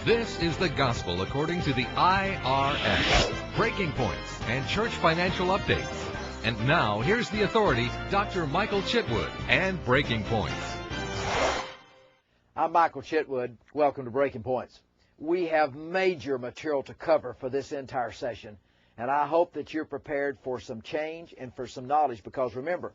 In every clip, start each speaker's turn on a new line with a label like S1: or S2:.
S1: This is the gospel according to the IRS, Breaking Points and Church Financial Updates. And now, here's the authority, Dr. Michael Chitwood and Breaking Points.
S2: I'm Michael Chitwood. Welcome to Breaking Points. We have major material to cover for this entire session, and I hope that you're prepared for some change and for some knowledge, because remember,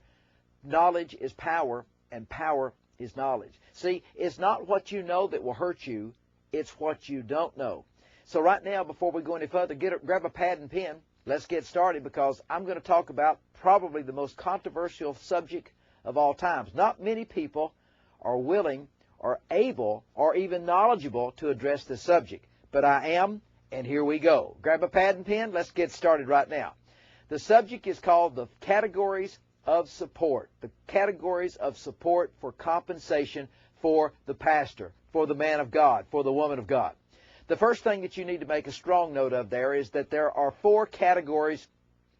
S2: knowledge is power, and power is knowledge. See, it's not what you know that will hurt you, it's what you don't know. So right now, before we go any further, grab a pad and pen. Let's get started, because I'm going to talk about probably the most controversial subject of all times. Not many people are willing or able or even knowledgeable to address this subject, but I am, and here we go. Grab a pad and pen. Let's get started right now. The subject is called the categories of support. The categories of support for compensation for the pastor, for the man of God, for the woman of God. The first thing that you need to make a strong note of there is that there are 4 categories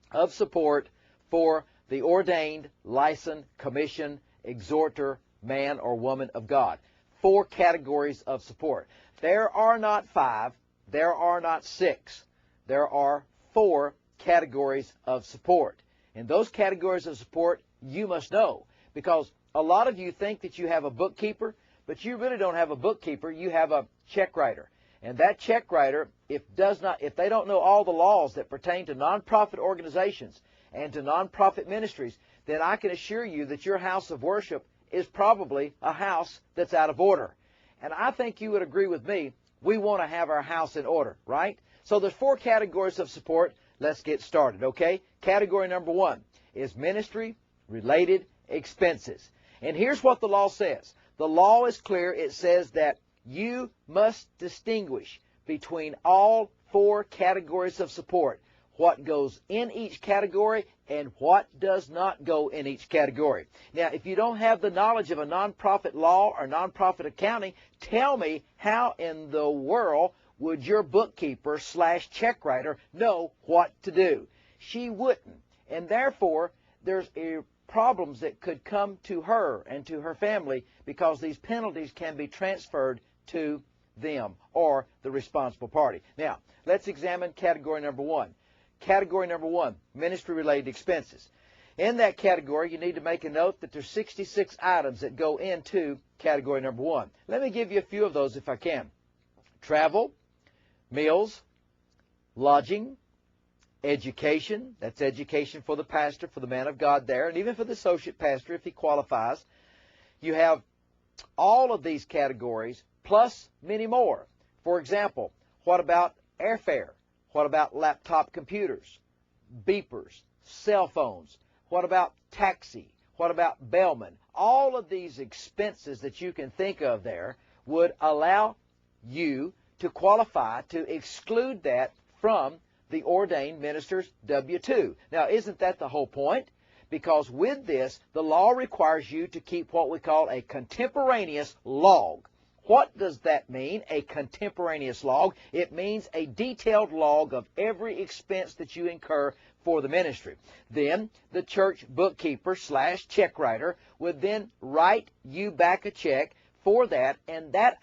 S2: of support for the ordained, licensed, commissioned, exhorter, man or woman of God. 4 categories of support. There are not 5, there are not 6, there are 4 categories of support. And those categories of support you must know, because a lot of you think that you have a bookkeeper, but you really don't have a bookkeeper, you have a check writer. And that check writer, if they don't know all the laws that pertain to nonprofit organizations and to nonprofit ministries, then I can assure you that your house of worship is probably a house that's out of order. And I think you would agree with me, we want to have our house in order, right? So there's 4 categories of support. Let's get started, okay? Category number 1 is ministry-related expenses. And here's what the law says. The law is clear. It says that you must distinguish between all 4 categories of support, what goes in each category and what does not go in each category. Now, if you don't have the knowledge of a nonprofit law or nonprofit accounting, tell me how in the world would your bookkeeper / check writer know what to do? She wouldn't. And therefore, there's problems that could come to her and to her family, because these penalties can be transferred to them or the responsible party. Now, let's examine category number 1. Category number 1, ministry-related expenses. In that category, you need to make a note that there's 66 items that go into category number 1. Let me give you a few of those if I can. Travel, meals, lodging, education. That's education for the pastor, for the man of God there, and even for the associate pastor if he qualifies. You have all of these categories plus many more. For example, what about airfare? What about laptop computers, beepers, cell phones? What about taxi? What about bellman? All of these expenses that you can think of there would allow you to qualify to exclude that from the ordained minister's W-2. Now, isn't that the whole point? Because with this, the law requires you to keep what we call a contemporaneous log. What does that mean, a contemporaneous log? It means a detailed log of every expense that you incur for the ministry. Then the church bookkeeper / check writer would then write you back a check for that, and that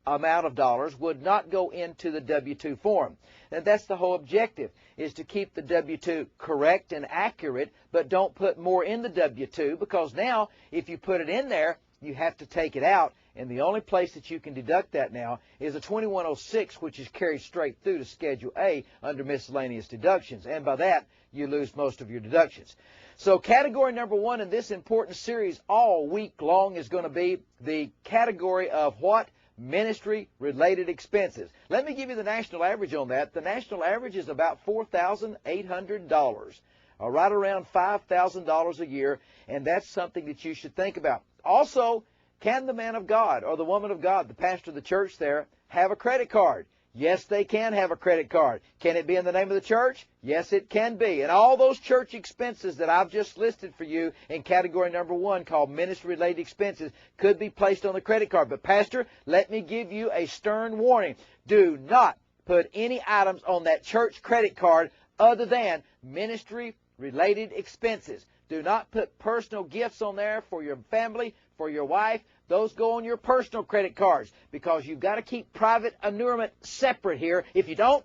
S2: amount of dollars would not go into the W-2 form. And that's the whole objective, is to keep the W-2 correct and accurate, but don't put more in the W-2, because now if you put it in there, you have to take it out, and the only place that you can deduct that now is a 2106, which is carried straight through to Schedule A under miscellaneous deductions, and by that you lose most of your deductions. So category number 1 in this important series all week long is going to be the category of what? Ministry-related expenses. Let me give you the national average on that. The national average is about $4,800, right around $5,000 a year, and that's something that you should think about. Also, can the man of God or the woman of God, the pastor of the church there, have a credit card? Yes, they can have a credit card. Can it be in the name of the church? Yes, it can be. And all those church expenses that I've just listed for you in category number 1 called ministry-related expenses could be placed on the credit card. But Pastor, let me give you a stern warning. Do not put any items on that church credit card other than ministry-related expenses. Do not put personal gifts on there for your family, for your wife, Those go on your personal credit cards, because you've got to keep private annulment separate here. If you don't,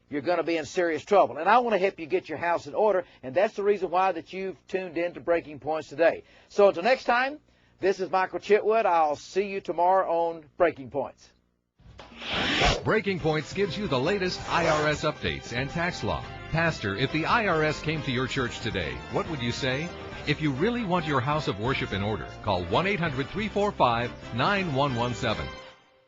S2: you're going to be in serious trouble. And I want to help you get your house in order, and that's the reason why that you've tuned in to Breaking Points today. So until next time, this is Michael Chitwood. I'll see you tomorrow on Breaking Points.
S1: Breaking Points gives you the latest IRS updates and tax law. Pastor, if the IRS came to your church today, what would you say? If you really want your house of worship in order, call 1-800-345-9117.